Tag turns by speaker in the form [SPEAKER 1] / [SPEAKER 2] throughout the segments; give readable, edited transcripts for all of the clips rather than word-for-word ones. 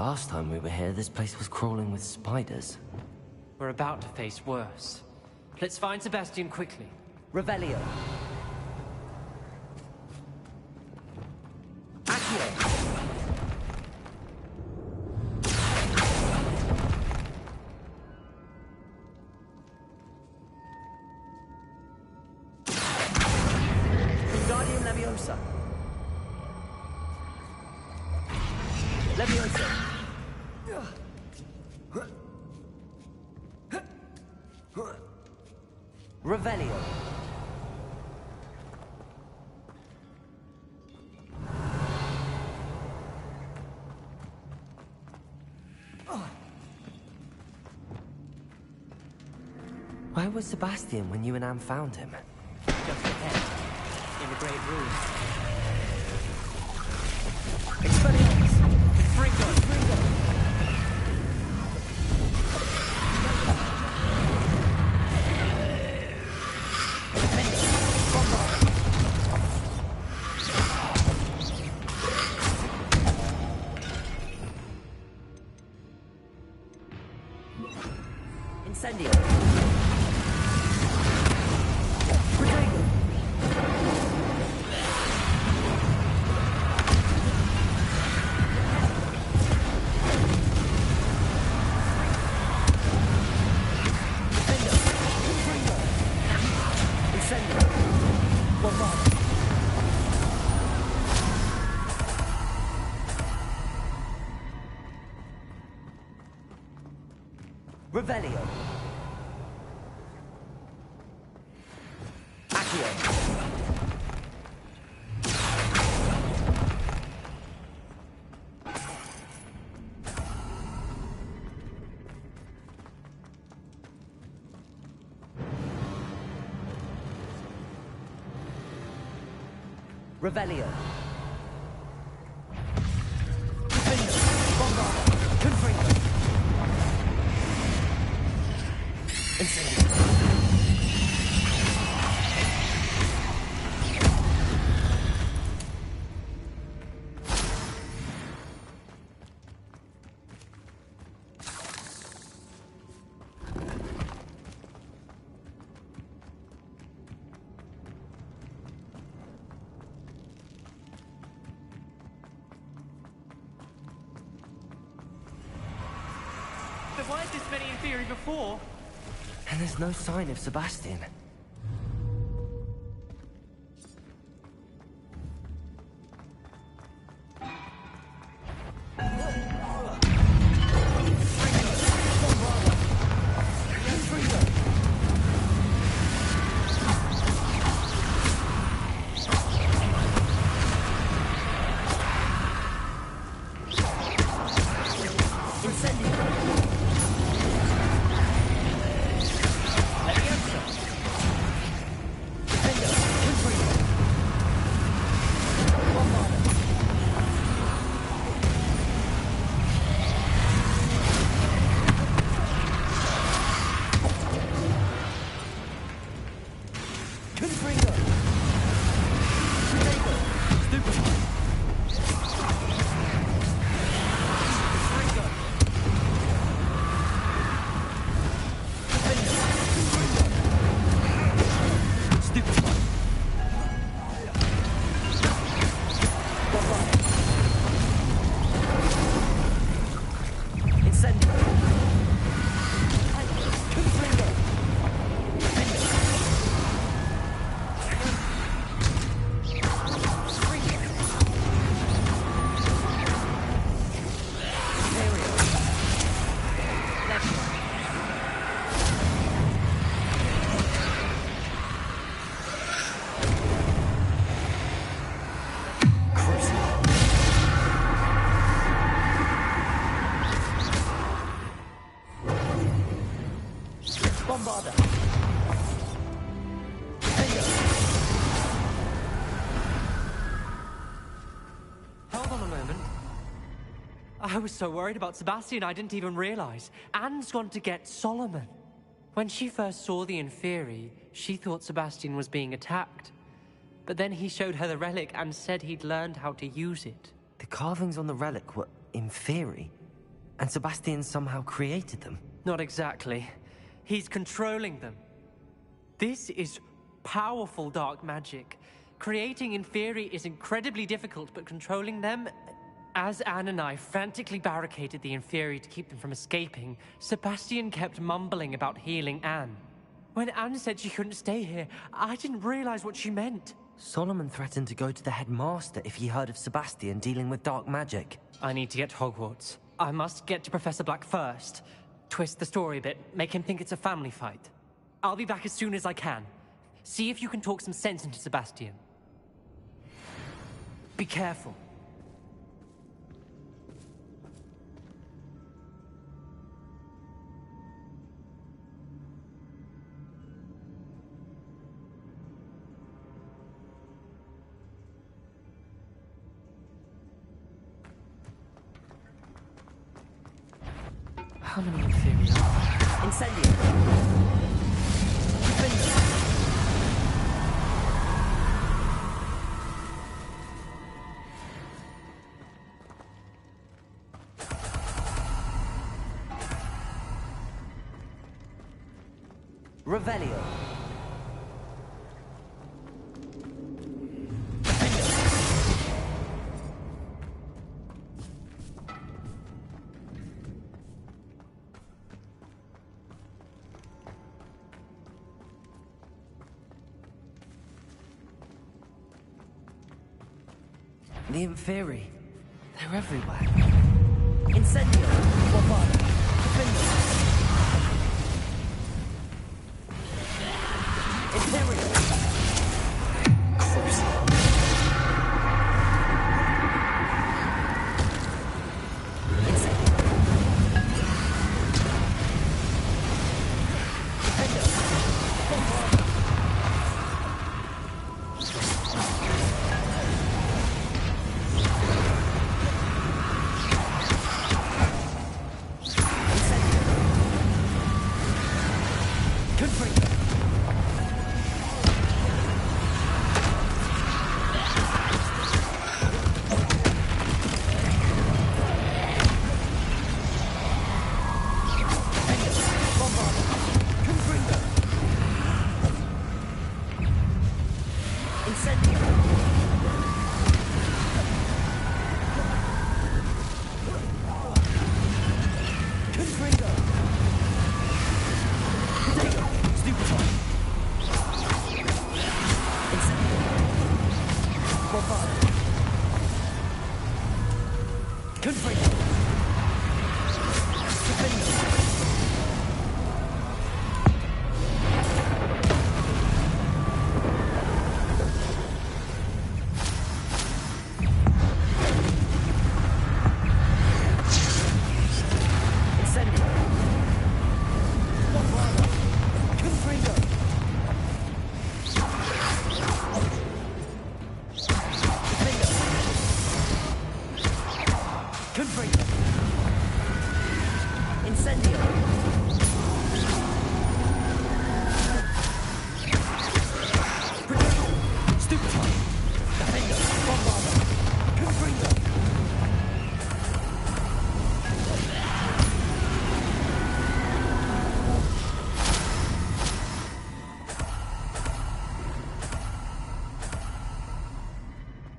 [SPEAKER 1] Last time we were here, this place was crawling with spiders.
[SPEAKER 2] We're about to face worse. Let's find Sebastian quickly.
[SPEAKER 3] Revelio. Accio. Wingardium Leviosa. Leviosa. Revelio.
[SPEAKER 1] Where was Sebastian when you and Anne found him?
[SPEAKER 2] Just ahead, in the Great Room.
[SPEAKER 3] Expelliarmus.
[SPEAKER 2] Fringo!
[SPEAKER 3] Incendio. Revelio. Accio. Revelio.
[SPEAKER 2] There weren't this many in theory before.
[SPEAKER 1] And there's no sign of Sebastian.
[SPEAKER 2] I was so worried about Sebastian I didn't even realize. Anne's gone to get Solomon. When she first saw the Inferi, she thought Sebastian was being attacked. But then he showed her the relic and said he'd learned how to use it.
[SPEAKER 1] The carvings on the relic were Inferi. And Sebastian somehow created them?
[SPEAKER 2] Not exactly. He's controlling them. This is powerful dark magic. Creating Inferi is incredibly difficult, but controlling them... As Anne and I frantically barricaded the Inferi to keep them from escaping, Sebastian kept mumbling about healing Anne. When Anne said she couldn't stay here, I didn't realize what she meant.
[SPEAKER 1] Solomon threatened to go to the headmaster if he heard of Sebastian dealing with dark magic.
[SPEAKER 2] I need to get to Hogwarts. I must get to Professor Black first. Twist the story a bit, make him think it's a family fight. I'll be back as soon as I can. See if you can talk some sense into Sebastian. Be careful.
[SPEAKER 1] How many Inferi are there?
[SPEAKER 3] Incendio. Revelio.
[SPEAKER 1] The Inferi. They're everywhere.
[SPEAKER 3] Incendio. Avada. Imperial.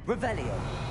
[SPEAKER 3] Revelio.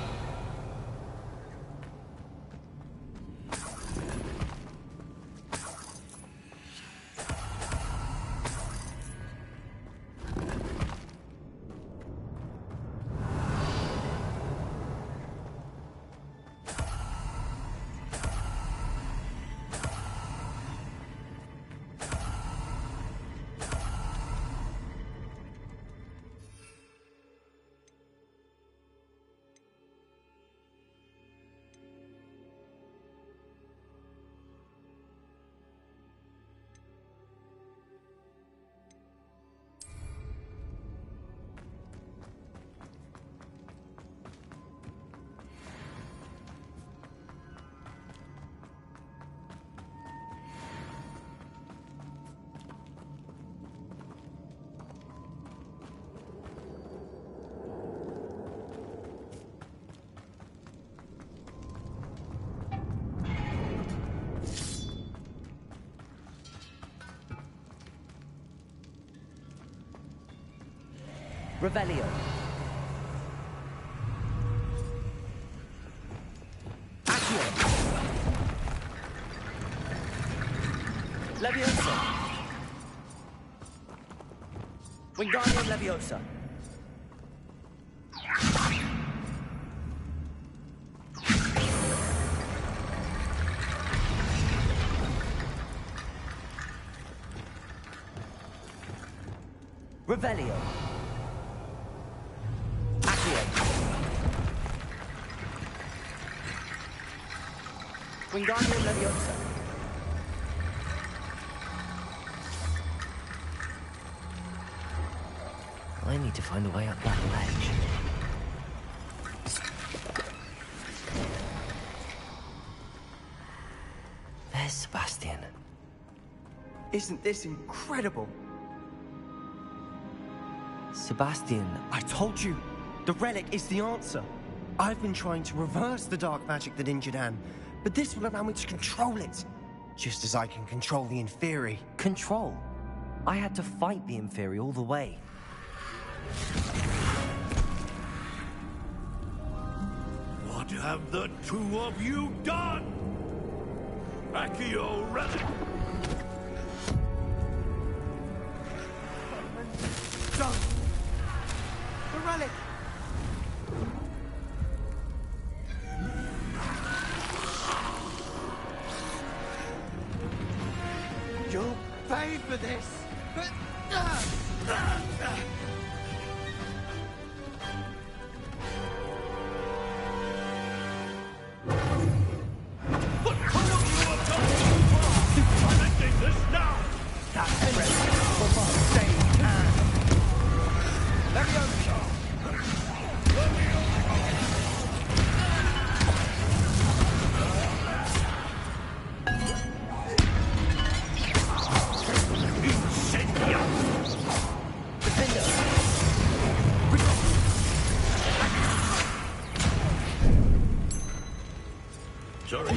[SPEAKER 3] Revelio. Accio. Leviosa. Wingardium Leviosa. Revelio. Accio. Wingardium Leviosa.
[SPEAKER 1] I need to find a way up that ledge. There's Sebastian.
[SPEAKER 4] Isn't this incredible?
[SPEAKER 1] Sebastian,
[SPEAKER 4] I told you, the relic is the answer. I've been trying to reverse the dark magic that injured Anne, but this will allow me to control it. Just as I can control the Inferi.
[SPEAKER 1] control. I had to fight the Inferi all the way.
[SPEAKER 5] What have the two of you done? Accio relic!
[SPEAKER 4] Don't! The relic! You'll pay for this!
[SPEAKER 5] What two of you have done? I'm ending this now! Sorry.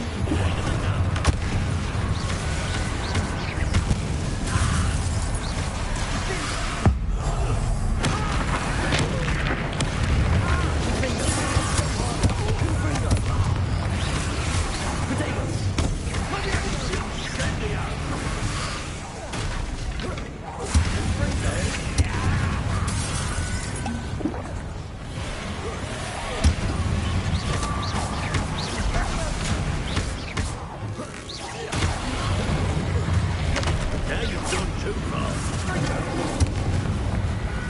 [SPEAKER 5] Now you've gone too far.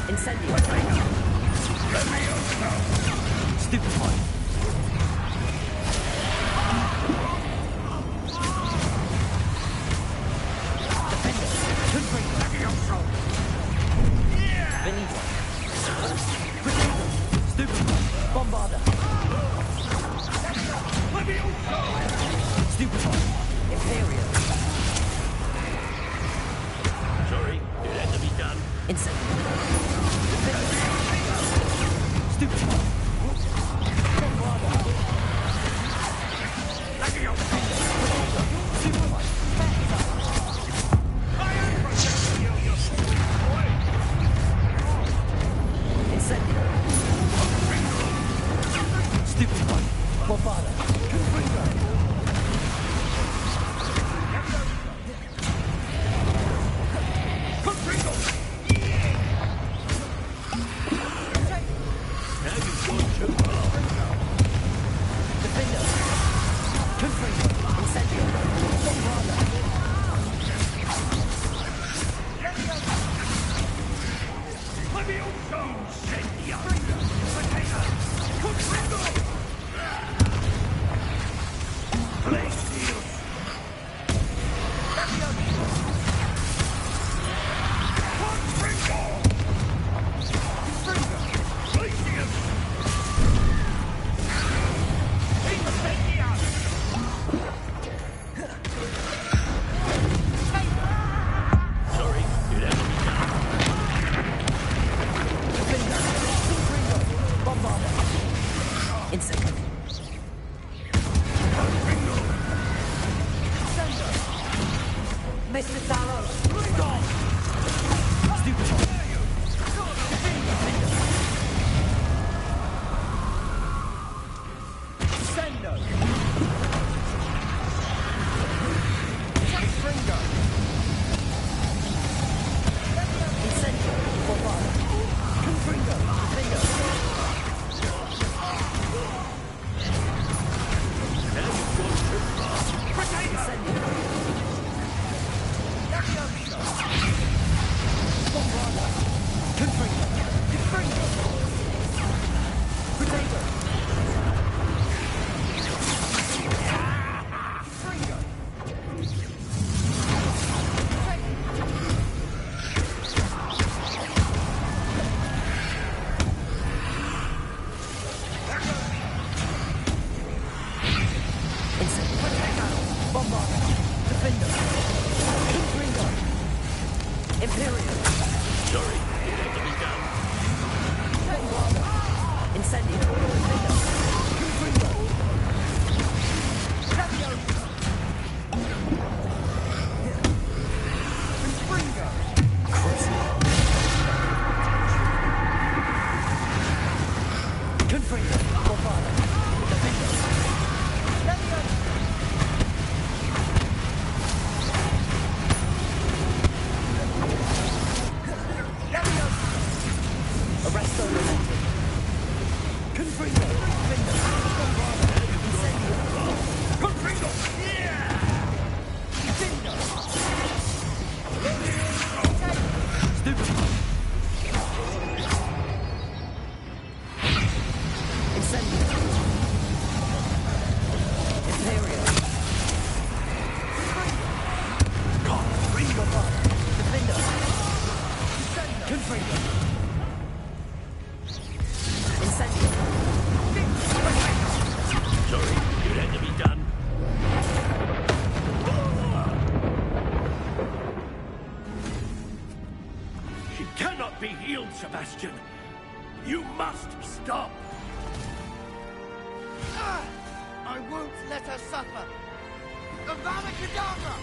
[SPEAKER 3] Incendio.
[SPEAKER 1] Stupefy. Benito. Stupefy.
[SPEAKER 3] Bombarda.
[SPEAKER 1] Stupefy.
[SPEAKER 3] Imperial.
[SPEAKER 5] Sorry, it had to be done.
[SPEAKER 3] Incendio.
[SPEAKER 1] Stupefy.
[SPEAKER 3] Incendio.
[SPEAKER 1] Stupefy.
[SPEAKER 3] Bombarda.
[SPEAKER 5] Now you've gone too far.
[SPEAKER 3] Defender. Confringo. Incendio. Bombarda.
[SPEAKER 5] Sorry, it had to be done.
[SPEAKER 3] Defender. Confringo. Bombarda.
[SPEAKER 5] Sorry, it had to be done.
[SPEAKER 3] Incendio. Confringo. Avada. Arresto Lorente. Confringo.
[SPEAKER 5] Confringo!
[SPEAKER 3] Incendio. Imperio.
[SPEAKER 5] Confringo!
[SPEAKER 3] Defendo. Confringo. Incendio.
[SPEAKER 5] Sorry, it had to be done. She cannot be healed, Sebastian. You must stop.
[SPEAKER 6] I won't let her suffer! Avada kedavra!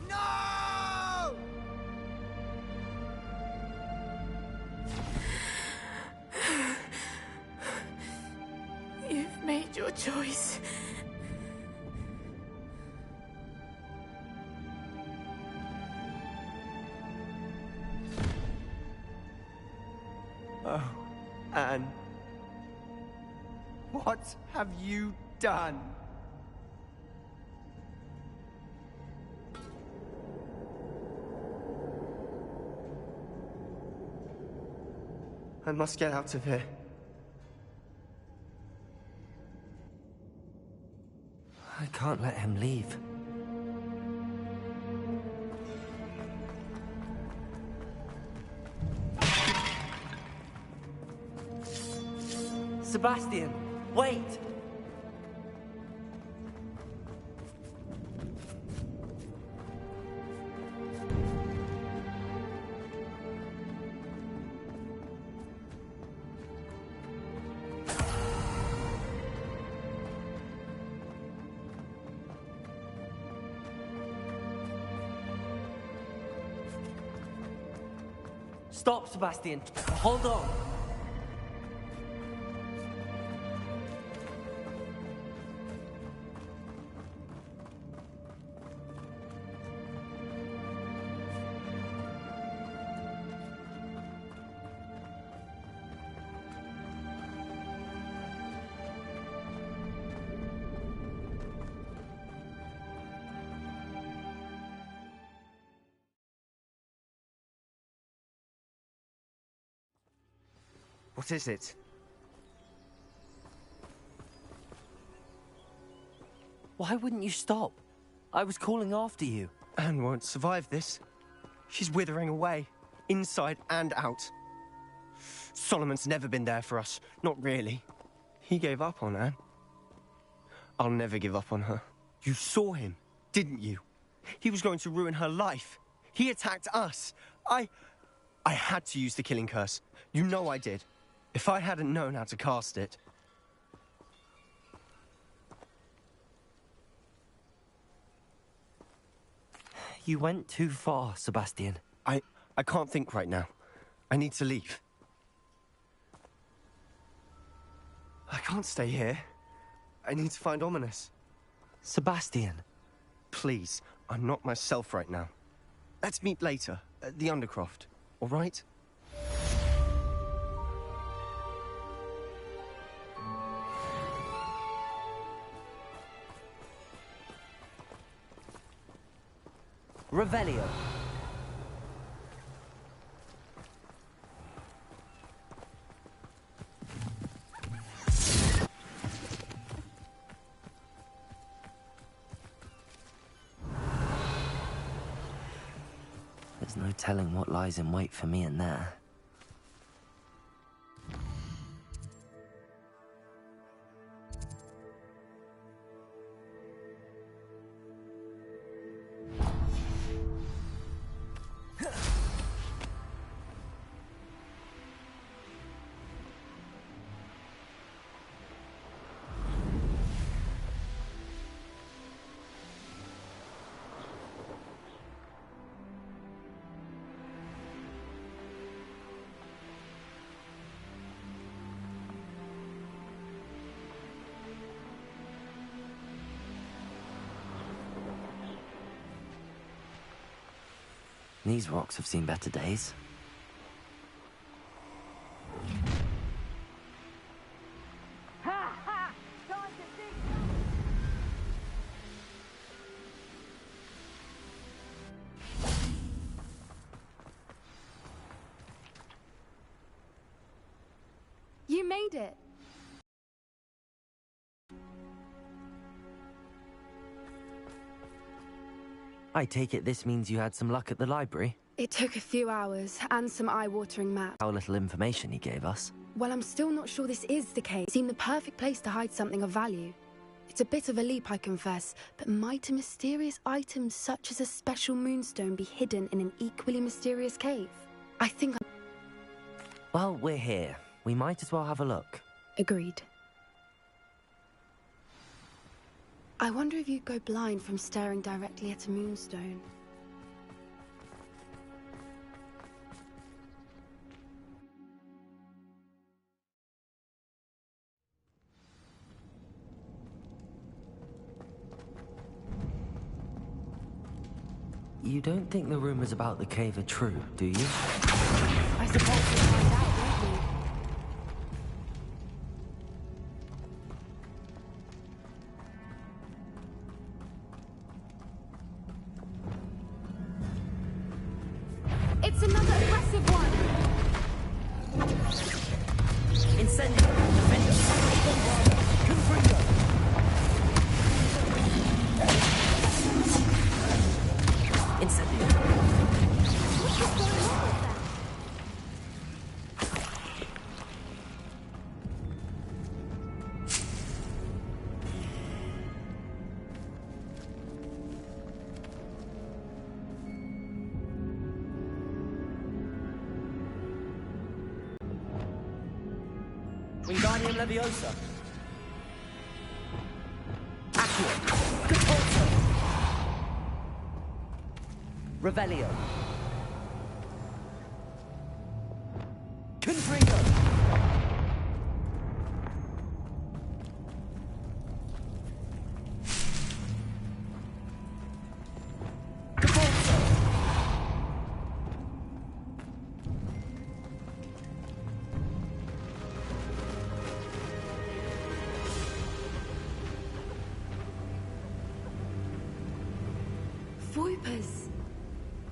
[SPEAKER 6] No!
[SPEAKER 7] You've made your choice.
[SPEAKER 4] Oh, Anne. What have you done? I must get out of here.
[SPEAKER 1] I can't let him leave.
[SPEAKER 2] Sebastian, wait! Stop, Sebastian. Hold on.
[SPEAKER 4] What is it?
[SPEAKER 1] Why wouldn't you stop? I was calling after you.
[SPEAKER 4] Anne won't survive this. She's withering away, inside and out. Solomon's never been there for us. Not really. He gave up on Anne. I'll never give up on her. You saw him, didn't you? He was going to ruin her life. He attacked us. I had to use the killing curse. You know I did. If I hadn't known how to cast it...
[SPEAKER 1] You went too far, Sebastian.
[SPEAKER 4] I can't think right now. I need to leave. I can't stay here. I need to find Ominous.
[SPEAKER 1] Sebastian.
[SPEAKER 4] Please, I'm not myself right now. Let's meet later, at the Undercroft, all right?
[SPEAKER 1] Revelio. There's no telling what lies in wait for me in there. These rocks have seen better days.
[SPEAKER 7] You made it.
[SPEAKER 1] I take it this means you had some luck at the library?
[SPEAKER 7] It took a few hours and some eye-watering maps.
[SPEAKER 1] How little information he gave us.
[SPEAKER 7] Well, I'm still not sure this is the case. It seemed the perfect place to hide something of value. It's a bit of a leap, I confess, but might a mysterious item such as a special moonstone be hidden in an equally mysterious cave? I think I'm...
[SPEAKER 1] Well, we're here. We might as well have a look.
[SPEAKER 7] Agreed. I wonder if you'd go blind from staring directly at a moonstone.
[SPEAKER 1] You don't think the rumors about the cave are true, do you?
[SPEAKER 7] I suppose we'll find out, won't we? It's another aggressive one!
[SPEAKER 3] Incendio. Defender. Confringo. Incendio.
[SPEAKER 7] What is going on with that?
[SPEAKER 3] Wingardium Leviosa. Accio. Catorzo. Revelio. Confringo. Catorzo.
[SPEAKER 7] Voipers.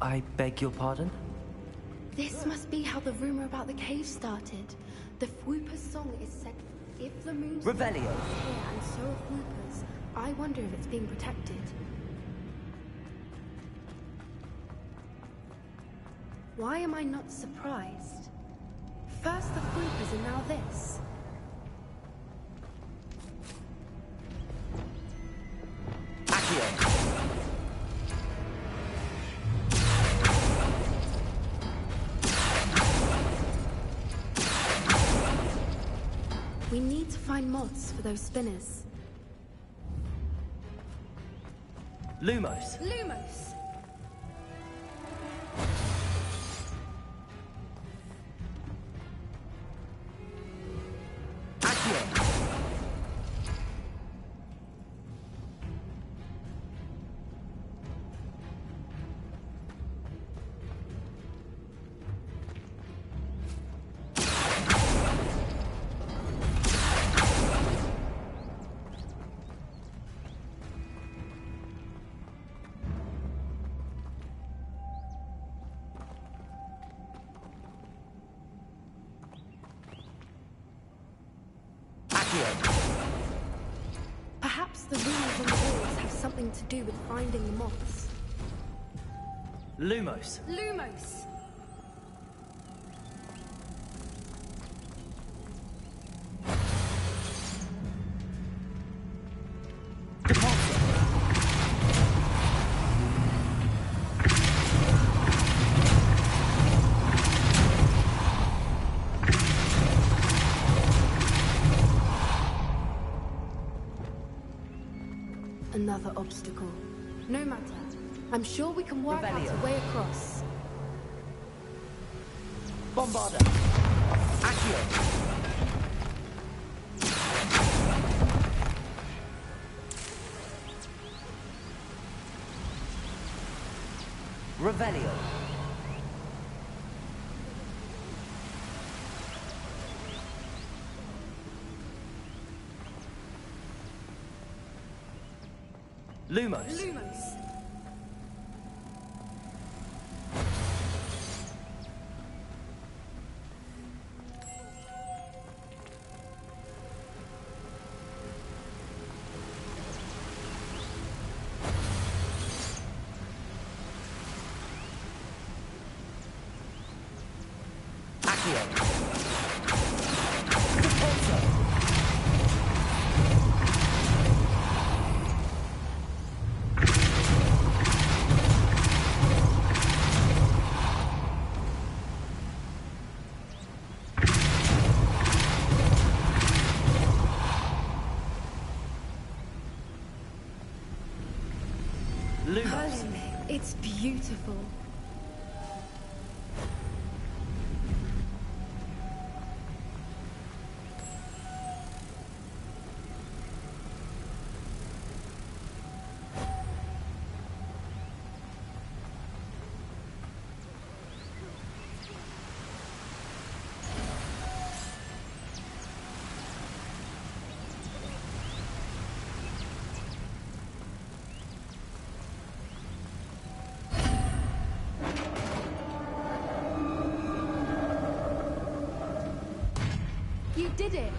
[SPEAKER 1] I beg your pardon?
[SPEAKER 7] This must be how the rumor about the cave started. The Fwooper's song is said, if the moon's
[SPEAKER 3] Revelio.
[SPEAKER 7] here and so are Fwoopers, I wonder if it's being protected. Why am I not surprised? First the Fwoopers and now this.
[SPEAKER 3] Accio.
[SPEAKER 7] We need to find moths for those spinners.
[SPEAKER 3] Lumos.
[SPEAKER 7] Lumos!
[SPEAKER 3] Accio.
[SPEAKER 7] The runes on the walls have something to do with finding the moths.
[SPEAKER 3] Lumos.
[SPEAKER 7] Lumos! Another obstacle. No matter. I'm sure we can work out a way across.
[SPEAKER 3] Bombarda. Accio. Revelio. Lumos.
[SPEAKER 7] Lumos!
[SPEAKER 3] Lumos.
[SPEAKER 7] It's beautiful. You did it!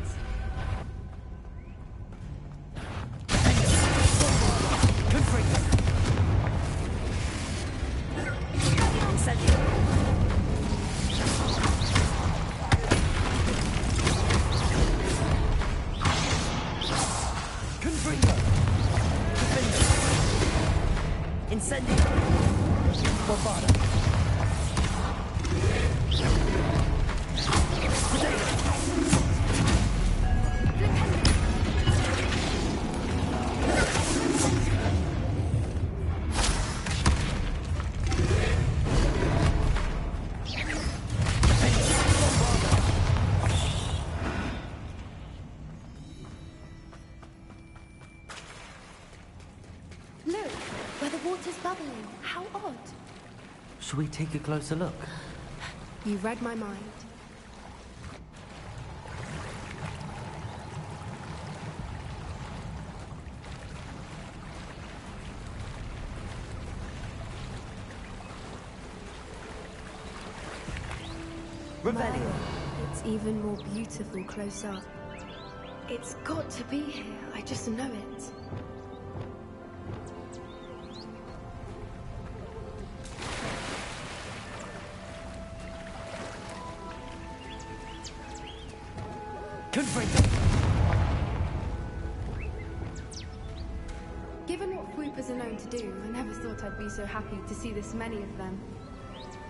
[SPEAKER 3] Incendio. Bombarda.
[SPEAKER 7] Look, where the water's bubbling. How odd.
[SPEAKER 1] Should we take a closer look?
[SPEAKER 7] You read my mind.
[SPEAKER 3] Revelio.
[SPEAKER 7] It's even more beautiful close up. It's got to be here. I just know it. Given what Whoopers are known to do, I never thought I'd be so happy to see this many of them.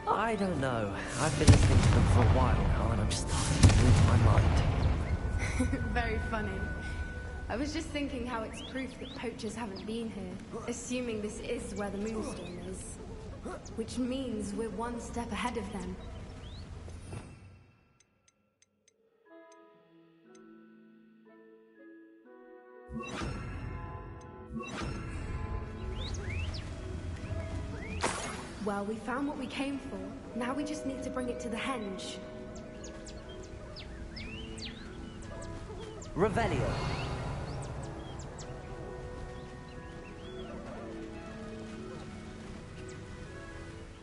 [SPEAKER 1] I don't know. I've been listening to them for a while now, and I'm starting to lose my mind.
[SPEAKER 7] Very funny. I was just thinking how it's proof that poachers haven't been here, assuming this is where the Moonstone is. Which means we're one step ahead of them. Well, we found what we came for. Now we just need to bring it to the henge.
[SPEAKER 3] Revelio.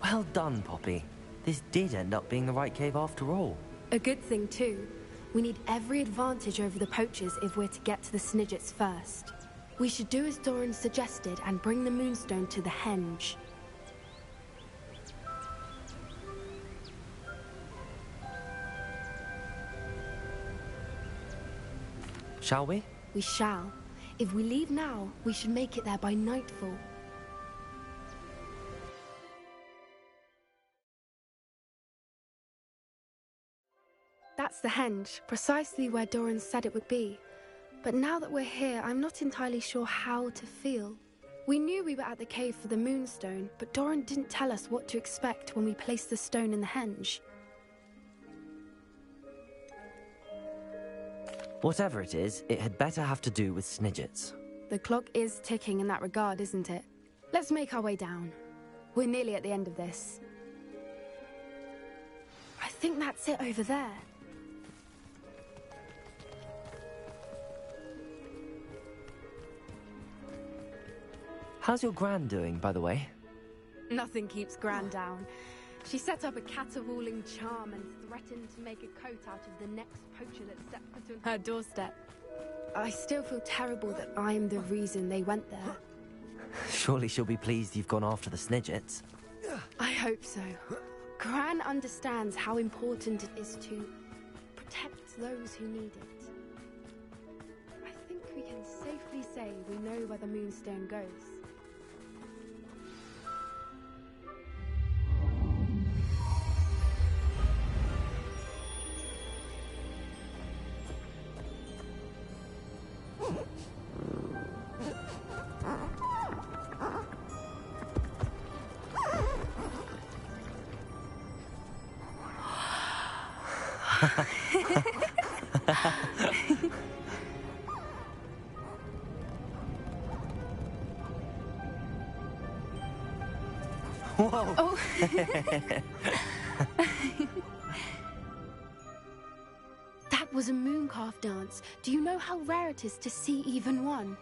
[SPEAKER 1] Well done, Poppy. This did end up being the right cave after all.
[SPEAKER 7] A good thing, too. We need every advantage over the poachers if we're to get to the Snidgets first. We should do as Doran suggested and bring the moonstone to the henge.
[SPEAKER 1] Shall we?
[SPEAKER 7] We shall. If we leave now, we should make it there by nightfall. That's the henge, precisely where Doran said it would be. But now that we're here, I'm not entirely sure how to feel. We knew we were at the cave for the moonstone, but Doran didn't tell us what to expect when we placed the stone in the henge.
[SPEAKER 1] Whatever it is, it had better have to do with Snidgets.
[SPEAKER 7] The clock is ticking in that regard, isn't it? Let's make our way down. We're nearly at the end of this. I think that's it over there.
[SPEAKER 1] How's your gran doing, by the way?
[SPEAKER 7] Nothing keeps Gran down. She set up a caterwauling charm and threatened to make a coat out of the next poacher that stepped foot on her doorstep. I still feel terrible that I'm the reason they went there.
[SPEAKER 1] Surely she'll be pleased you've gone after the Snidgets.
[SPEAKER 7] I hope so. Gran understands how important it is to protect those who need it. I think we can safely say we know where the moonstone goes.
[SPEAKER 1] Whoa!
[SPEAKER 7] Oh. That was a mooncalf dance. Do you know how rare it is to see even one?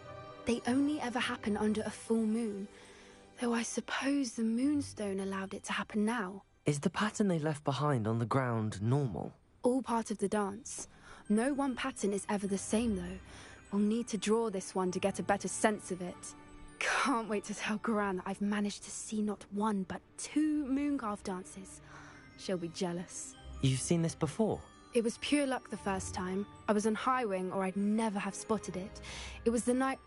[SPEAKER 7] They only ever happen under a full moon. Though I suppose the moonstone allowed it to happen now.
[SPEAKER 1] Is the pattern they left behind on the ground normal?
[SPEAKER 7] All part of the dance. No one pattern is ever the same, though. We'll need to draw this one to get a better sense of it. Can't wait to tell Gran that I've managed to see not one, but 2 mooncalf dances. She'll be jealous.
[SPEAKER 1] You've seen this before?
[SPEAKER 7] It was pure luck the first time. I was on Highwing, or I'd never have spotted it. It was the night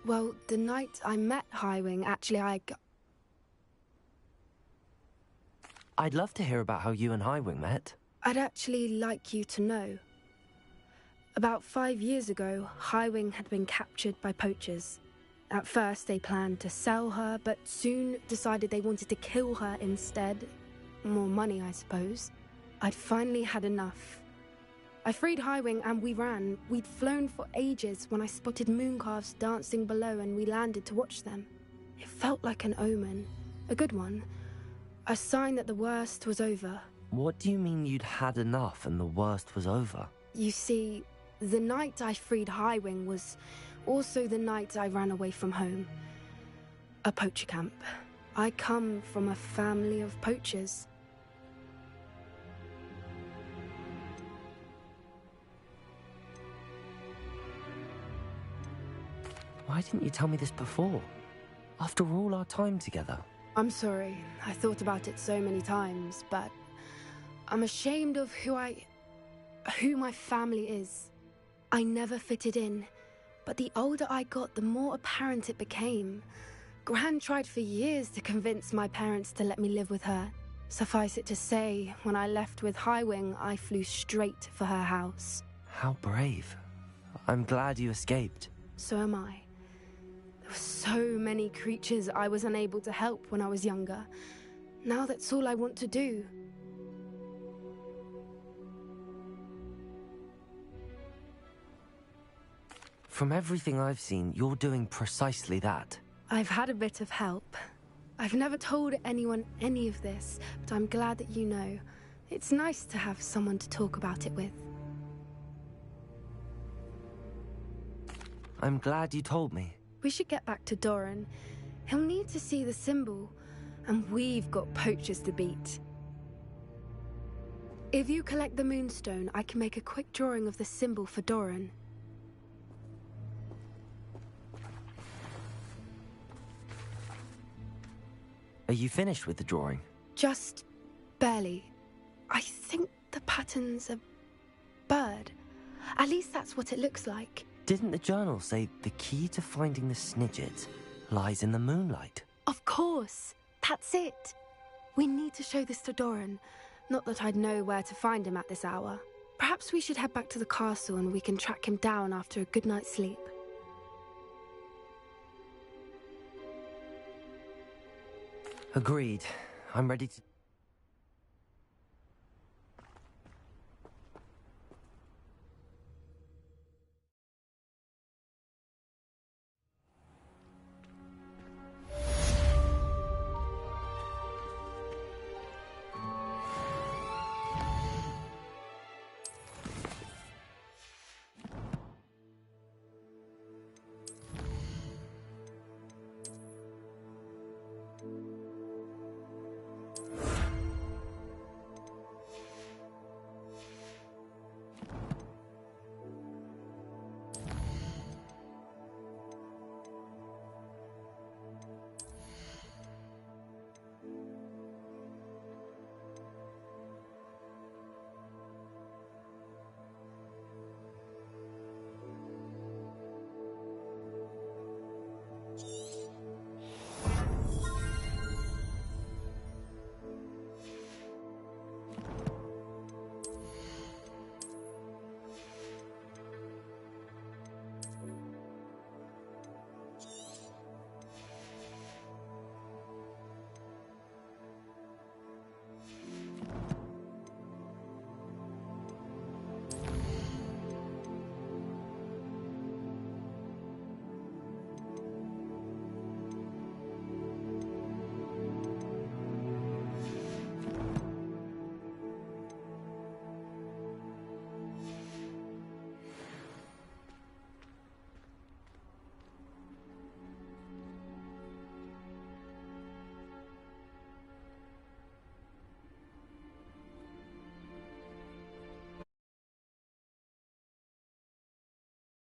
[SPEAKER 7] Well, the night I met Highwing, actually,
[SPEAKER 1] I'd love to hear about how you and Highwing met.
[SPEAKER 7] I'd actually like you to know. About 5 years ago, Highwing had been captured by poachers. At first, they planned to sell her, but soon decided they wanted to kill her instead. More money, I suppose. I'd finally had enough. I freed Highwing and we ran. We'd flown for ages when I spotted mooncalves dancing below and we landed to watch them. It felt like an omen. A good one. A sign that the worst was over.
[SPEAKER 1] What do you mean you'd had enough and the worst was over?
[SPEAKER 7] You see, the night I freed Highwing was also the night I ran away from home. A poacher camp. I come from a family of poachers.
[SPEAKER 1] Why didn't you tell me this before? After all our time together.
[SPEAKER 7] I'm sorry. I thought about it so many times, but I'm ashamed of who my family is. I never fitted in, but the older I got, the more apparent it became. Gran tried for years to convince my parents to let me live with her. Suffice it to say, when I left with Highwing, I flew straight for her house.
[SPEAKER 1] How brave. I'm glad you escaped.
[SPEAKER 7] So am I. There were so many creatures I was unable to help when I was younger. Now that's all I want to do.
[SPEAKER 1] From everything I've seen, you're doing precisely that.
[SPEAKER 7] I've had a bit of help. I've never told anyone any of this, but I'm glad that you know. It's nice to have someone to talk about it with.
[SPEAKER 1] I'm glad you told me.
[SPEAKER 7] We should get back to Doran. He'll need to see the symbol, and we've got poachers to beat. If you collect the moonstone, I can make a quick drawing of the symbol for Doran.
[SPEAKER 1] Are you finished with the drawing?
[SPEAKER 7] Just barely. I think the pattern's a bird. At least that's what it looks like.
[SPEAKER 1] Didn't the journal say the key to finding the Snidget lies in the moonlight?
[SPEAKER 7] Of course. That's it. We need to show this to Doran. Not that I'd know where to find him at this hour. Perhaps we should head back to the castle and we can track him down after a good night's sleep.
[SPEAKER 1] Agreed. I'm ready to...